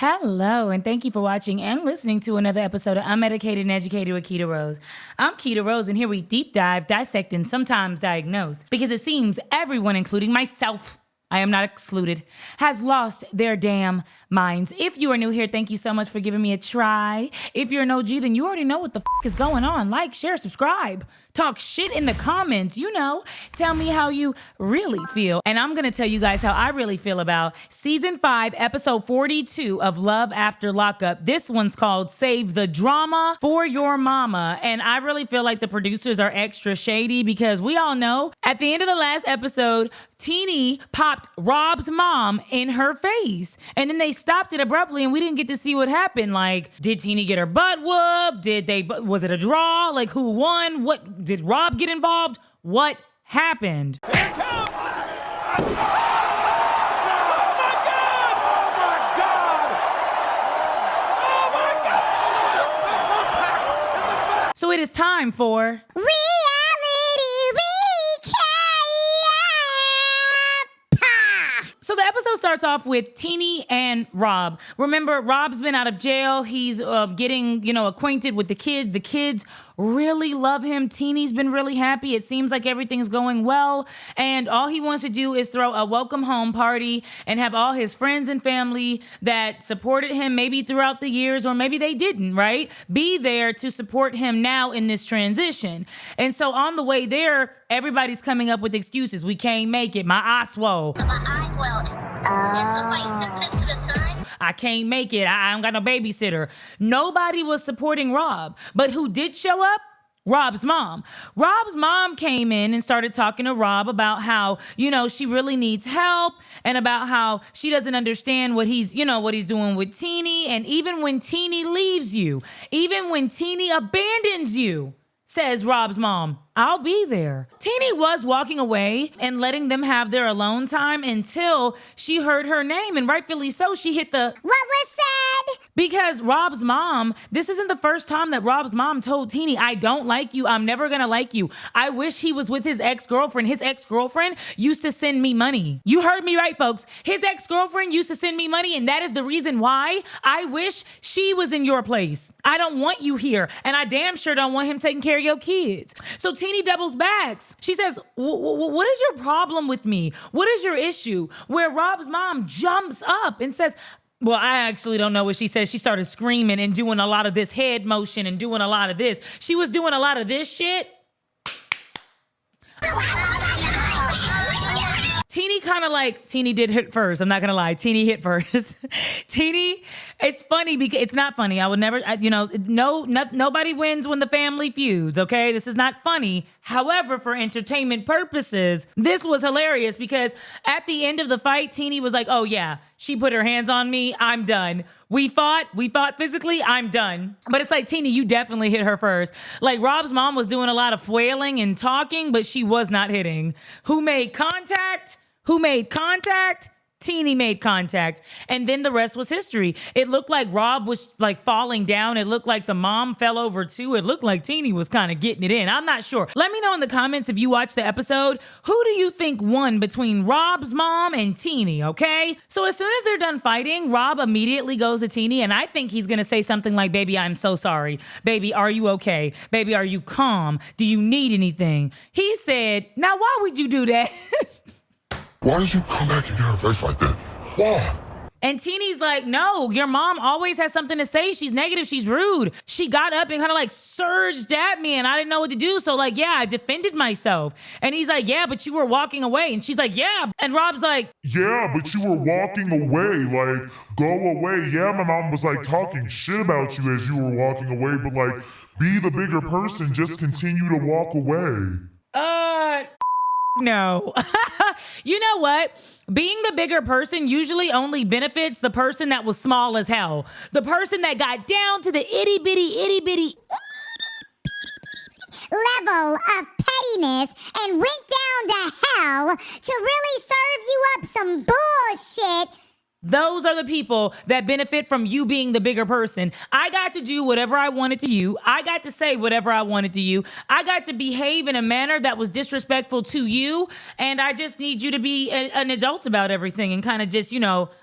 Hello, and thank you for watching and listening to another episode of Unmedicated and Educated with Keita Rose. I'm Keita Rose, and here we deep dive, dissect, and sometimes diagnose, because it seems everyone, including myself, I am not excluded, has lost their damn minds. If you are new here, thank you so much for giving me a try. If you're an OG, then you already know what the is going on. Like, share, subscribe. Talk shit in the comments, Tell me how you really feel. And I'm going to tell you guys how I really feel about Season 5, Episode 42 of Love After Lockup. This one's called Save the Drama for Your Mama. And I really feel like the producers are extra shady because we all know at the end of the last episode, Teenie popped Rob's mom in her face. And then they stopped it abruptly and we didn't get to see what happened. Like, did Teenie get her butt whooped? Was it a draw? Like, who won? Did Rob get involved? What happened? Here it comes! Oh my God! So it is time for Reality Recap! So the episode starts off with Teenie and Rob. Remember, Rob's been out of jail. He's getting, acquainted with the kids. The kids really love him. Teenie's been really happy. It seems like everything's going well. And all he wants to do is throw a welcome home party and have all his friends and family that supported him maybe throughout the years, or maybe they didn't, right? Be there to support him now in this transition. And so on the way there, everybody's coming up with excuses. We can't make it. My eye swole. My eye swelled. It's just like sensitive to the sun. I can't make it. I don't got no babysitter. Nobody was supporting Rob. But who did show up? Rob's mom. Rob's mom came in and started talking to Rob about how, she really needs help and about how she doesn't understand what he's doing with Teenie. And even when Teenie leaves you, even when Teenie abandons you, says Rob's mom, I'll be there. Teenie was walking away and letting them have their alone time until she heard her name, and rightfully so, she hit the What was said? Because Rob's mom, this isn't the first time that Rob's mom told Teenie, I don't like you. I'm never gonna like you. I wish he was with his ex-girlfriend. His ex-girlfriend used to send me money. You heard me right, folks. His ex-girlfriend used to send me money, and that is the reason why I wish she was in your place. I don't want you here, and I damn sure don't want him taking care of your kids. So Teenie doubles back. She says, what is your problem with me? What is your issue? Where Rob's mom jumps up and says, well, I actually don't know what she said. She started screaming and doing a lot of this head motion and doing a lot of this. She was doing a lot of this shit. Teenie did hit first. I'm not gonna lie. Teenie hit first. Teenie, it's funny because it's not funny. I would never, nobody wins when the family feuds, okay? This is not funny. However, for entertainment purposes, this was hilarious because at the end of the fight, Teenie was like, oh yeah, she put her hands on me. I'm done. We fought physically. I'm done. But it's like, Teenie, you definitely hit her first. Like, Rob's mom was doing a lot of flailing and talking, but she was not hitting. Who made contact? Teenie made contact, and then the rest was history. It looked like Rob was like falling down. It looked like the mom fell over too. It looked like Teenie was kind of getting it in. I'm not sure. Let me know in the comments if you watched the episode. Who do you think won between Rob's mom and Teenie, okay? So as soon as they're done fighting, Rob immediately goes to Teenie, and I think he's gonna say something like, baby, I'm so sorry. Baby, are you okay? Baby, are you calm? Do you need anything? He said, now why would you do that? Why did you come back and get her face like that? Why? And Teenie's like, no, your mom always has something to say. She's negative. She's rude. She got up and kind of like surged at me and I didn't know what to do. So like, yeah, I defended myself. And he's like, yeah, but you were walking away. And she's like, yeah. And Rob's like, yeah, but you were walking away. Like, go away. Yeah, my mom was like talking shit about you as you were walking away. But like, be the bigger person. Just continue to walk away. No. You know what? Being the bigger person usually only benefits the person that was small as hell. The person that got down to the itty bitty level of pettiness and went down to hell to really serve you up some bullshit. Those are the people that benefit from you being the bigger person. I got to do whatever I wanted to you. I got to say whatever I wanted to you. I got to behave in a manner that was disrespectful to you. And I just need you to be an adult about everything and kind of just,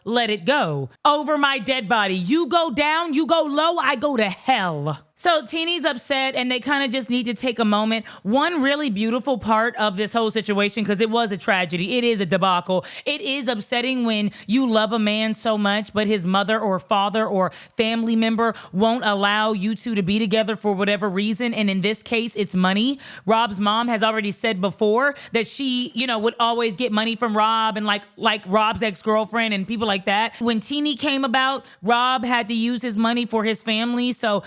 let it go. Over my dead body. You go down, you go low, I go to hell. So Teenie's upset and they kind of just need to take a moment. One really beautiful part of this whole situation, because it was a tragedy, it is a debacle. It is upsetting when you love a man so much, but his mother or father or family member won't allow you two to be together for whatever reason. And in this case, it's money. Rob's mom has already said before that she, would always get money from Rob and like Rob's ex-girlfriend and people like that. When Teenie came about, Rob had to use his money for his family. So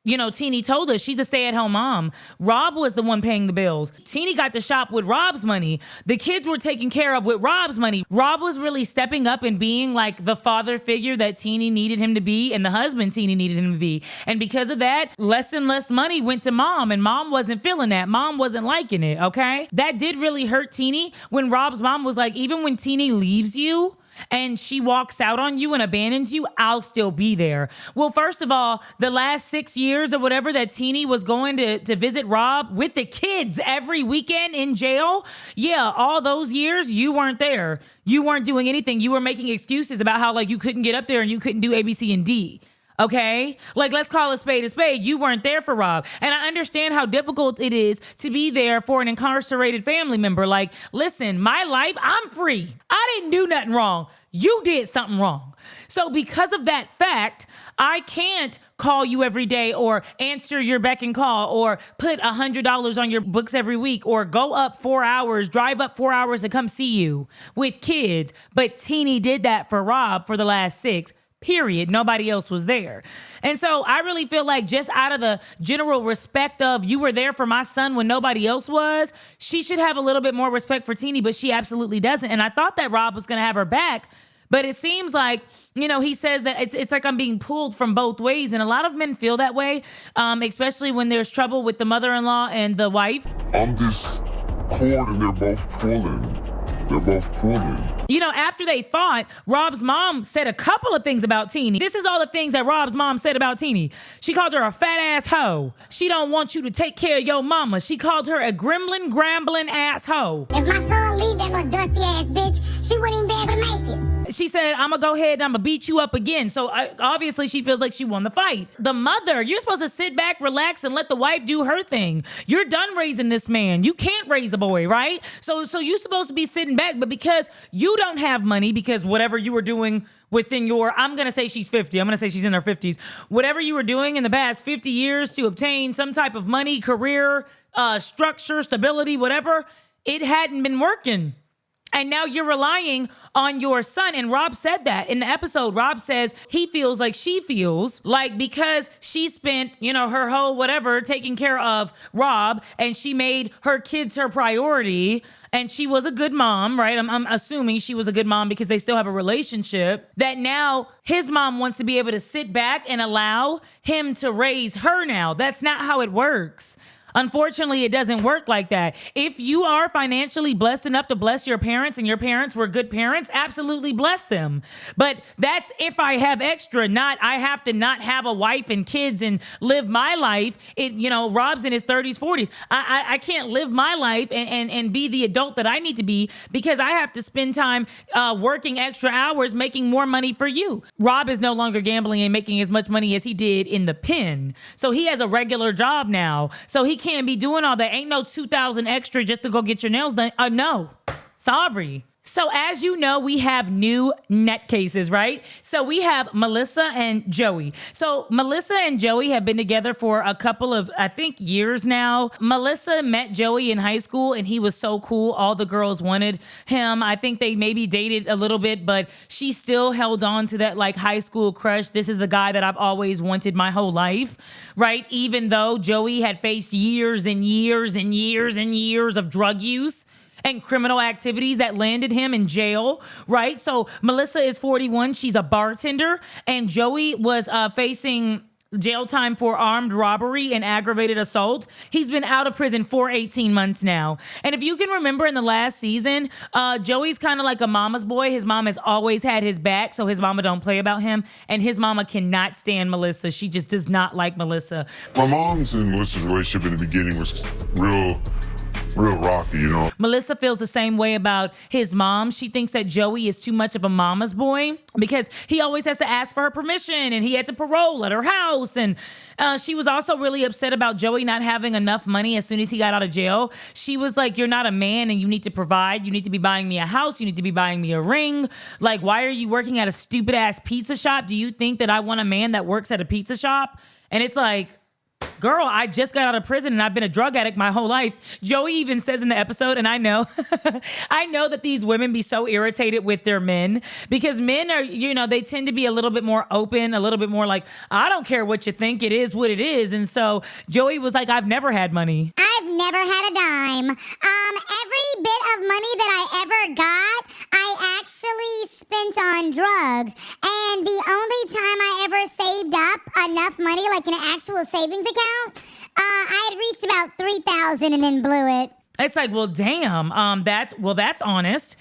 Teenie told us she's a stay-at-home mom. Rob was the one paying the bills. Teenie got to shop with Rob's money. The kids were taken care of with Rob's money. Rob was really stepping up and being like the father figure that Teenie needed him to be and the husband Teenie needed him to be. And because of that, less and less money went to mom, and mom wasn't feeling that. Mom wasn't liking it, okay? That did really hurt Teenie when Rob's mom was like, even when Teenie leaves you, and she walks out on you and abandons you, I'll still be there. Well, first of all, the last 6 years or whatever that Teenie was going to visit Rob with the kids every weekend in jail, yeah, all those years, you weren't there. You weren't doing anything. You were making excuses about how, you couldn't get up there and you couldn't do A, B, C, and D. Okay? Let's call a spade a spade. You weren't there for Rob. And I understand how difficult it is to be there for an incarcerated family member. Listen, my life, I'm free. I didn't do nothing wrong. You did something wrong. So because of that fact, I can't call you every day or answer your beck and call or put $100 on your books every week or go up 4 hours, drive up 4 hours to come see you with kids. But Teenie did that for Rob for the last 6. Period. Nobody else was there. And so I really feel like just out of the general respect of you were there for my son when nobody else was, she should have a little bit more respect for Teenie, but she absolutely doesn't. And I thought that Rob was going to have her back, but it seems like, he says that it's like I'm being pulled from both ways. And a lot of men feel that way, especially when there's trouble with the mother-in-law and the wife. On this cord and they're both pulling. After they fought, Rob's mom said a couple of things about Teenie. This is all the things that Rob's mom said about Teenie. She called her a fat ass hoe. She don't want you to take care of your mama. She called her a gremlin, grambling ass hoe. If my son leave that little dusty ass bitch, she wouldn't even be able to make it. She said, I'm going to go ahead and I'm going to beat you up again. So obviously she feels like she won the fight. The mother, you're supposed to sit back, relax, and let the wife do her thing. You're done raising this man. You can't raise a boy, right? So you're supposed to be sitting back, but because you don't have money, because whatever you were doing within I'm going to say she's 50. I'm going to say she's in her 50s. Whatever you were doing in the past 50 years to obtain some type of money, career, structure, stability, whatever, it hadn't been working. And now you're relying on your son. And Rob said that in the episode. Rob says he feels like she feels like because she spent, her whole whatever taking care of Rob and she made her kids her priority and she was a good mom, right? I'm assuming she was a good mom because they still have a relationship, that now his mom wants to be able to sit back and allow him to raise her now. That's not how it works. Unfortunately, it doesn't work like that. If you are financially blessed enough to bless your parents and your parents were good parents, absolutely bless them. But that's if I have extra, not I have to not have a wife and kids and live my life. Rob's in his 30s, 40s. I can't live my life and be the adult that I need to be because I have to spend time working extra hours, making more money for you. Rob is no longer gambling and making as much money as he did in the pen. So he has a regular job now. So he can't be doing all that. Ain't no $2,000 extra just to go get your nails done. No, sorry. So as you know, we have new net cases, right? So we have Melissa and Joey. So Melissa and Joey have been together for a couple of, I think, years now. Melissa met Joey in high school and he was so cool. All the girls wanted him. I think they maybe dated a little bit, but she still held on to that high school crush. This is the guy that I've always wanted my whole life, right? Even though Joey had faced years and years and years and years of drug use and criminal activities that landed him in jail, right? So Melissa is 41. She's a bartender. And Joey was facing jail time for armed robbery and aggravated assault. He's been out of prison for 18 months now. And if you can remember in the last season, Joey's kind of like a mama's boy. His mom has always had his back, so his mama don't play about him. And his mama cannot stand Melissa. She just does not like Melissa. My mom's and Melissa's relationship in the beginning was real rocky, you know. Melissa feels the same way about his mom. She thinks that Joey is too much of a mama's boy because he always has to ask for her permission and he had to parole at her house. And she was also really upset about Joey not having enough money as soon as he got out of jail. She was like, you're not a man and you need to provide. You need to be buying me a house. You need to be buying me a ring. Like, why are you working at a stupid ass pizza shop? Do you think that I want a man that works at a pizza shop? And it's like, girl, I just got out of prison and I've been a drug addict my whole life. Joey even says in the episode, and I know, I know that these women be so irritated with their men because men are, you know, they tend to be a little bit more open, a little bit more like, I don't care what you think, it is what it is. And so Joey was like, I've never had money. I've never had a dime. Every bit of money that I ever got, I actually spent on drugs. And the only time I ever saved up enough money, like in an actual savings account, I had reached about 3,000 and then blew it. It's like, well, damn. That's honest.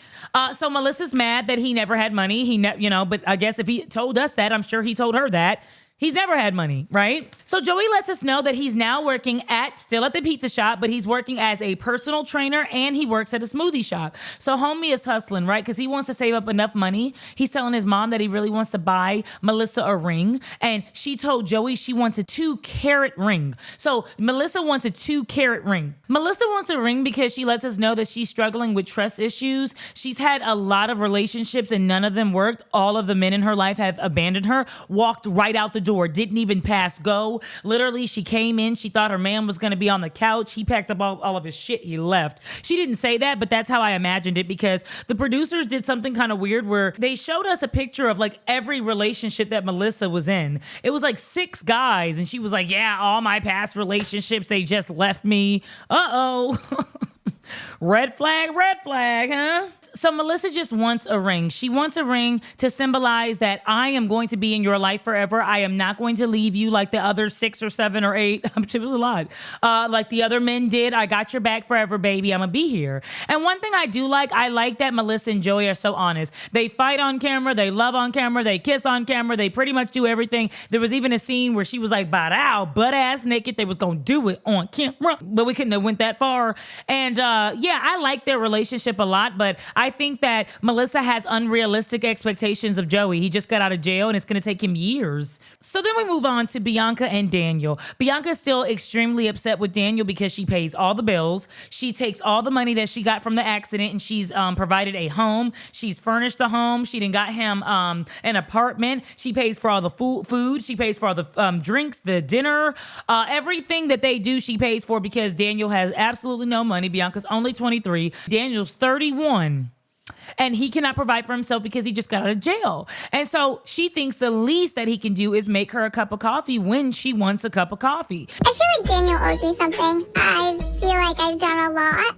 So Melissa's mad that he never had money. But I guess if he told us that, I'm sure he told her that. He's never had money, right? So Joey lets us know that he's now working still at the pizza shop, but he's working as a personal trainer and he works at a smoothie shop. So homie is hustling, right? Because he wants to save up enough money. He's telling his mom that he really wants to buy Melissa a ring. And she told Joey she wants a 2-carat ring. So Melissa wants a 2-carat ring. Melissa wants a ring because she lets us know that she's struggling with trust issues. She's had a lot of relationships and none of them worked. All of the men in her life have abandoned her, walked right out the door, didn't even pass go. Literally, she came in, she thought her man was going to be on the couch. He packed up all of his shit, he left. She didn't say that, but that's how I imagined it because the producers did something kind of weird where they showed us a picture of like every relationship that Melissa was in. It was like 6 guys and she was like, yeah, all my past relationships, they just left me. Uh-oh. Red flag, huh? So Melissa just wants a ring. She wants a ring to symbolize that I am going to be in your life forever. I am not going to leave you like the other 6 or 7 or 8. It was a lot. Like the other men did. I got your back forever, baby. I'm going to be here. And one thing I do like, I like that Melissa and Joey are so honest. They fight on camera. They love on camera. They kiss on camera. They pretty much do everything. There was even a scene where she was like, "Bow, butt ass naked." They was going to do it on camera, but we couldn't have went that far. And yeah, I like their relationship a lot, but I think that Melissa has unrealistic expectations of Joey. He just got out of jail and it's going to take him years. So then we move on to Bianca and Daniel. Bianca's still extremely upset with Daniel because she pays all the bills. She takes all the money that she got from the accident and she's provided a home. She's furnished a home. She done got him an apartment. She pays for all the food. She pays for all the drinks, the dinner, everything that they do she pays for because Daniel has absolutely no money. Bianca's only 23. Daniel's 31. And he cannot provide for himself because he just got out of jail. And so she thinks the least that he can do is make her a cup of coffee when she wants a cup of coffee. I feel like Daniel owes me something. I feel like I've done a lot.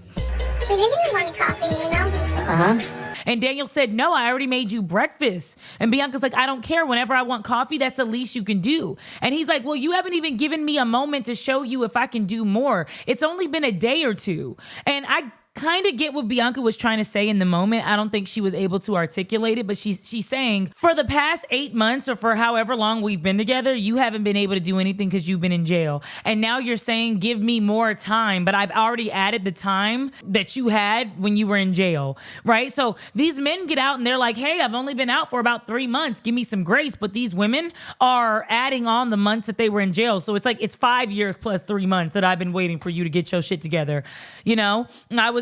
He didn't even want me coffee, you know? Uh-huh. And Daniel said, no, I already made you breakfast. And Bianca's like, I don't care. Whenever I want coffee, that's the least you can do. And he's like, well, you haven't even given me a moment to show you if I can do more. It's only been a day or two. And I kind of get what Bianca was trying to say in the moment. I don't think she was able to articulate it, but she's saying for the past 8 months or for however long we've been together, you haven't been able to do anything because you've been in jail. And now you're saying, give me more time, but I've already added the time that you had when you were in jail, right? So these men get out and they're like, hey, I've only been out for about 3 months. Give me some grace. But these women are adding on the months that they were in jail. So it's like, it's 5 years plus 3 months that I've been waiting for you to get your shit together. You know,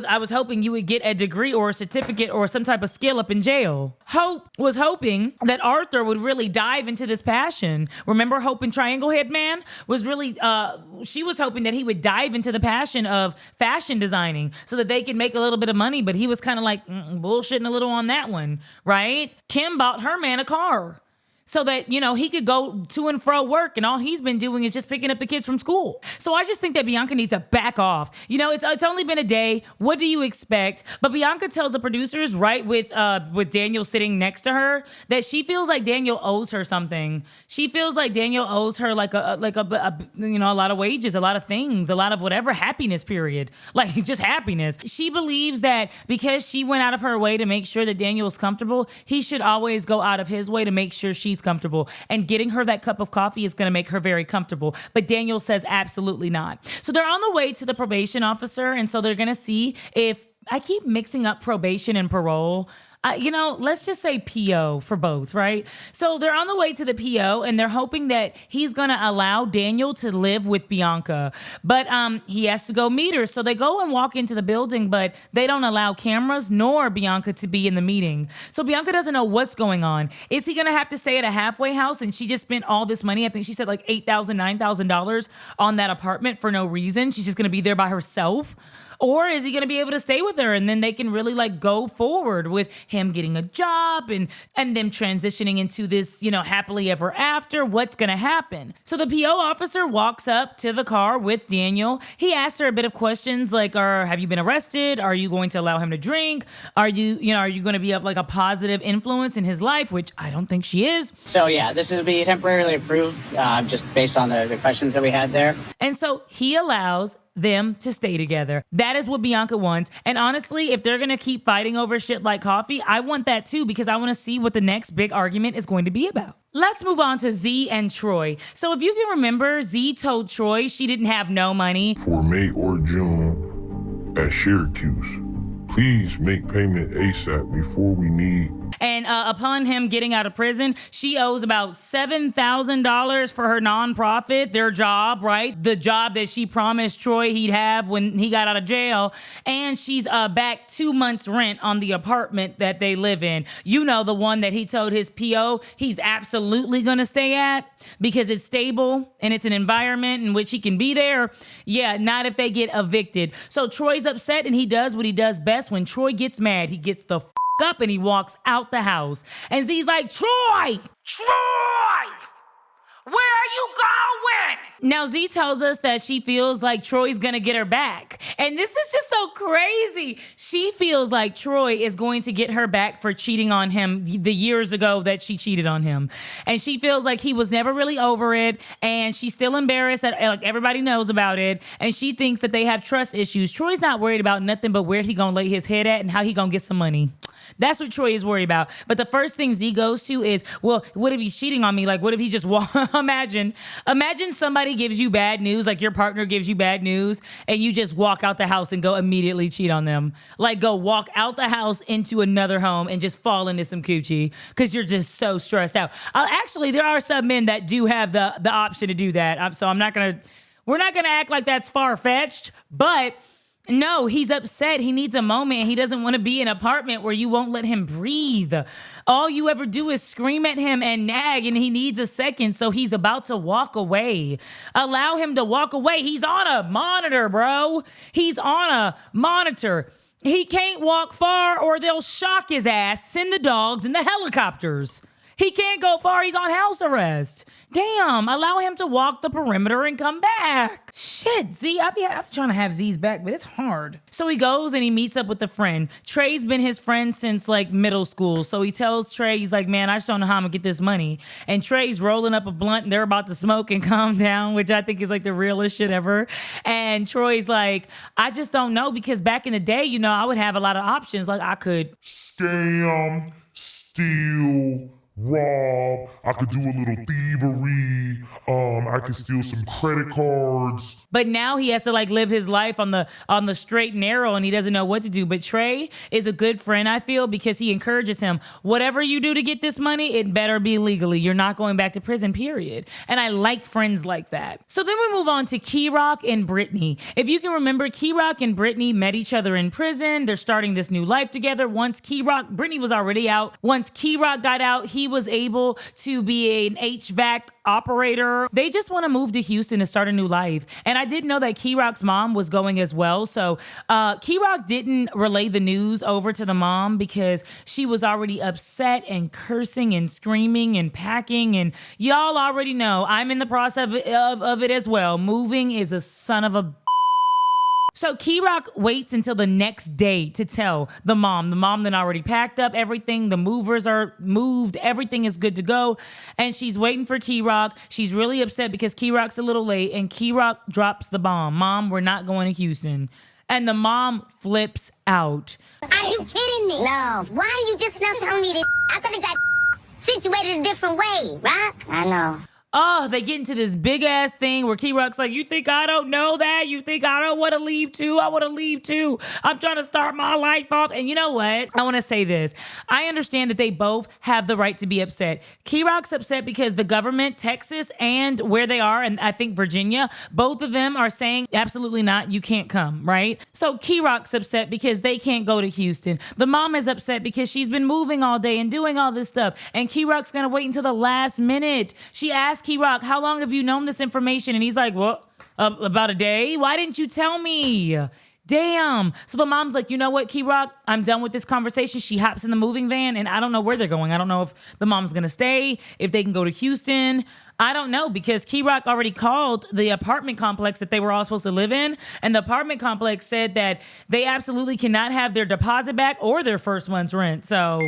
I was hoping you would get a degree or a certificate or some type of skill up in jail. Hope was hoping that Arthur would really dive into this passion. Remember Hope and Triangle Head Man was really, she was hoping that he would dive into the passion of fashion designing so that they could make a little bit of money, but he was kind of like bullshitting a little on that one, right? Kim bought her man a car. so that, he could go to and fro work, and all he's been doing is just picking up the kids from school. So I just think that Bianca needs to back off. It's only been a day. What do you expect? But Bianca tells the producers, right, with Daniel sitting next to her, that she feels like Daniel owes her something. She feels like Daniel owes her like a lot of wages, a lot of things, a lot of whatever, happiness, period. Like, just happiness. She believes that because she went out of her way to make sure that Daniel is comfortable, he should always go out of his way to make sure she's comfortable. And getting her that cup of coffee is going to make her very comfortable. But Daniel says absolutely not. So they're on the way to the probation officer, and so they're going to see if, I keep mixing up probation and parole. Let's just say PO for both, right? So they're on the way to the PO, and they're hoping that he's going to allow Daniel to live with Bianca. But he has to go meet her. So they go and walk into the building, but they don't allow cameras nor Bianca to be in the meeting. So Bianca doesn't know what's going on. Is he going to have to stay at a halfway house? And she just spent all this money. I think she said like $8,000, $9,000 on that apartment for no reason. She's just going to be there by herself. Or is he going to be able to stay with her, and then they can really like go forward with him getting a job and them transitioning into this, happily ever after? What's going to happen? So the PO officer walks up to the car with Daniel. He asks her a bit of questions like, have you been arrested? Are you going to allow him to drink? Are you going to be like a positive influence in his life? Which I don't think she is. So yeah, this will be temporarily approved just based on the questions that we had there. And so he allows them to stay together. That is what Bianca wants. And honestly, if they're going to keep fighting over shit like coffee, I want that too, because I want to see what the next big argument is going to be about. Let's move on to Z and Troy. So if you can remember, Z told Troy she didn't have no money For May or June at Syracuse. Please make payment ASAP before we need. And upon him getting out of prison, she owes about $7,000 for her nonprofit, their job, right? The job that she promised Troy he'd have when he got out of jail. And she's back 2 months' rent on the apartment that they live in. The one that he told his PO he's absolutely going to stay at because it's stable and it's an environment in which he can be there. Yeah, not if they get evicted. So Troy's upset, and he does what he does best. When Troy gets mad, he gets the up and he walks out the house. And Z's like, Troy! Where are you going? Now, Z tells us that she feels like Troy's gonna get her back. And this is just so crazy. She feels like Troy is going to get her back for cheating on him the years ago that she cheated on him. And she feels like he was never really over it. And she's still embarrassed that like everybody knows about it. And she thinks that they have trust issues. Troy's not worried about nothing but where he gonna lay his head at and how he gonna get some money. That's what Troy is worried about. But the first thing Z goes to is, well, what if he's cheating on me? Like, what if he just imagine somebody gives you bad news, like your partner gives you bad news, and you just walk out the house and go immediately cheat on them. Like, go walk out the house into another home and just fall into some coochie because you're just so stressed out. Actually, there are some men that do have the option to do that. So we're not going to act like that's far-fetched, but no, he's upset. He needs a moment. He doesn't want to be in an apartment where you won't let him breathe. All you ever do is scream at him and nag, and he needs a second, so he's about to walk away. Allow him to walk away. He's on a monitor, bro. He's on a monitor. He can't walk far or they'll shock his ass, send the dogs and the helicopters. He can't go far. He's on house arrest. Damn, allow him to walk the perimeter and come back. Shit, Z, I'm trying to have Z's back, but it's hard. So he goes and he meets up with a friend. Trey's been his friend since like middle school. So he tells Trey, he's like, man, I just don't know how I'm gonna get this money. And Trey's rolling up a blunt and they're about to smoke and calm down, which I think is like the realest shit ever. And Troy's like, I just don't know, because back in the day, I would have a lot of options. Like I could scam, steal, rob, I could do a little thievery, I could steal some credit cards. But now he has to like live his life on the straight and narrow, and he doesn't know what to do. But Trey is a good friend, I feel, because he encourages him. Whatever you do to get this money, it better be legally. You're not going back to prison, period. And I like friends like that. So then we move on to Kyrock and Brittany. If you can remember, Kyrock and Brittany met each other in prison. They're starting this new life together. Brittany was already out. Once Kyrock got out, he he was able to be an HVAC operator. They just want to move to Houston and start a new life. And I didn't know that Kyrock's mom was going as well. So Kyrock didn't relay the news over to the mom because she was already upset and cursing and screaming and packing. And y'all already know I'm in the process of it as well. Moving is a son of a... So Kyrock waits until the next day to tell the mom. The mom then already packed up everything. The movers are moved. Everything is good to go. And she's waiting for Kyrock. She's really upset because Kyrock's a little late. And Kyrock drops the bomb. Mom, we're not going to Houston. And the mom flips out. Are you kidding me? No. Why are you just now telling me this? I thought it got situated a different way, right? I know. Oh, they get into this big ass thing where Kyrock's like, you think I don't know that? You think I don't want to leave too? I want to leave too. I'm trying to start my life off. And you know what? I want to say this. I understand that they both have the right to be upset. Kyrock's upset because the government, Texas and where they are, and I think Virginia, both of them are saying, absolutely not, you can't come, right? So Kyrock's upset because they can't go to Houston. The mom is upset because she's been moving all day and doing all this stuff. And Kyrock's going to wait until the last minute. She asked Kyrock, how long have you known this information? And he's like, well, about a day. Why didn't you tell me? Damn. So the mom's like, you know what, Kyrock, I'm done with this conversation. She hops in the moving van and I don't know where they're going. I don't know if the mom's going to stay, if they can go to Houston. I don't know because Kyrock already called the apartment complex that they were all supposed to live in. And the apartment complex said that they absolutely cannot have their deposit back or their first month's rent. So...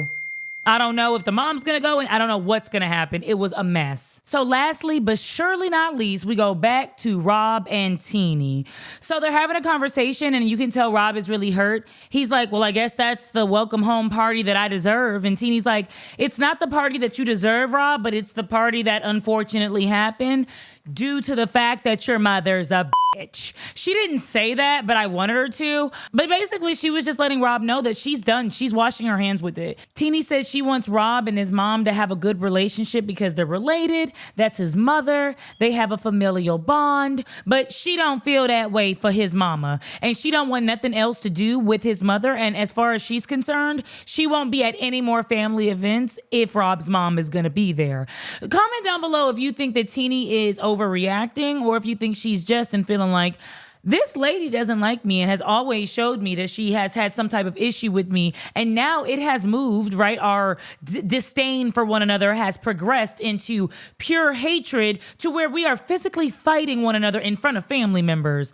I don't know if the mom's gonna go and I don't know what's gonna happen. It was a mess. So lastly, but surely not least, we go back to Rob and Teenie. So they're having a conversation and you can tell Rob is really hurt. He's like, well, I guess that's the welcome home party that I deserve. And Teenie's like, it's not the party that you deserve, Rob, but it's the party that unfortunately happened due to the fact that your mother's a bitch. She didn't say that, but I wanted her to. But basically, she was just letting Rob know that she's done. She's washing her hands with it. Teenie says she wants Rob and his mom to have a good relationship because they're related. That's his mother. They have a familial bond. But she don't feel that way for his mama. And she don't want nothing else to do with his mother. And as far as she's concerned, she won't be at any more family events if Rob's mom is going to be there. Comment down below if you think that Teenie is overreacting or if you think she's just and feeling like this lady doesn't like me and has always showed me that she has had some type of issue with me. And now it has moved, right? Our disdain for one another has progressed into pure hatred to where we are physically fighting one another in front of family members.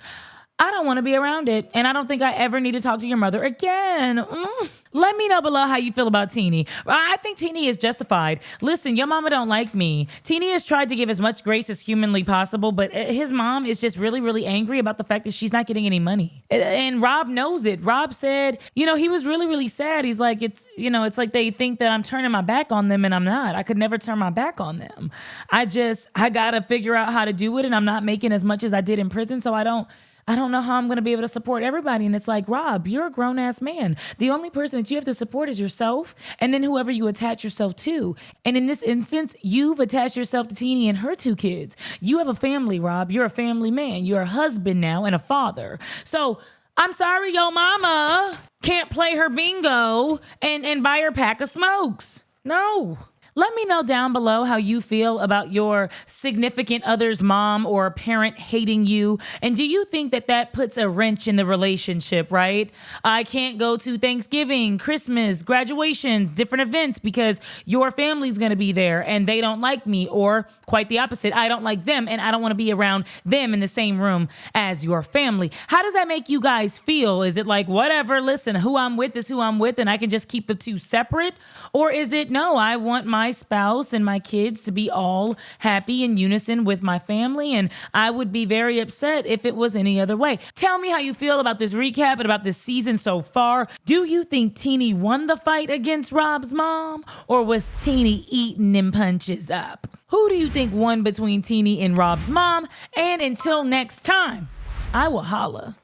I don't want to be around it. And I don't think I ever need to talk to your mother again. Let me know below how you feel about Teenie. I think Teenie is justified. Listen, your mama don't like me. Teenie has tried to give as much grace as humanly possible, but his mom is just really, really angry about the fact that she's not getting any money. And Rob knows it. Rob said, he was really, really sad. He's like, it's like they think that I'm turning my back on them and I'm not. I could never turn my back on them. I gotta figure out how to do it and I'm not making as much as I did in prison, so I don't know how I'm going to be able to support everybody. And it's like, Rob, you're a grown-ass man. The only person that you have to support is yourself and then whoever you attach yourself to. And in this instance, you've attached yourself to Teenie and her 2 kids. You have a family, Rob. You're a family man. You're a husband now and a father. So I'm sorry, yo mama can't play her bingo and buy her pack of smokes. No. Let me know down below how you feel about your significant other's mom or parent hating you. And do you think that puts a wrench in the relationship, right? I can't go to Thanksgiving, Christmas, graduations, different events because your family's going to be there and they don't like me, or quite the opposite. I don't like them and I don't want to be around them in the same room as your family. How does that make you guys feel? Is it like, whatever, listen, who I'm with is who I'm with and I can just keep the 2 separate? Or is it, no, I want my spouse and my kids to be all happy in unison with my family, and I would be very upset if it was any other way. Tell me how you feel about this recap and about this season so far. Do you think Teenie won the fight against Rob's mom, or was Teenie eating them punches up? Who do you think won between Teenie and Rob's mom? And until next time, I will holla.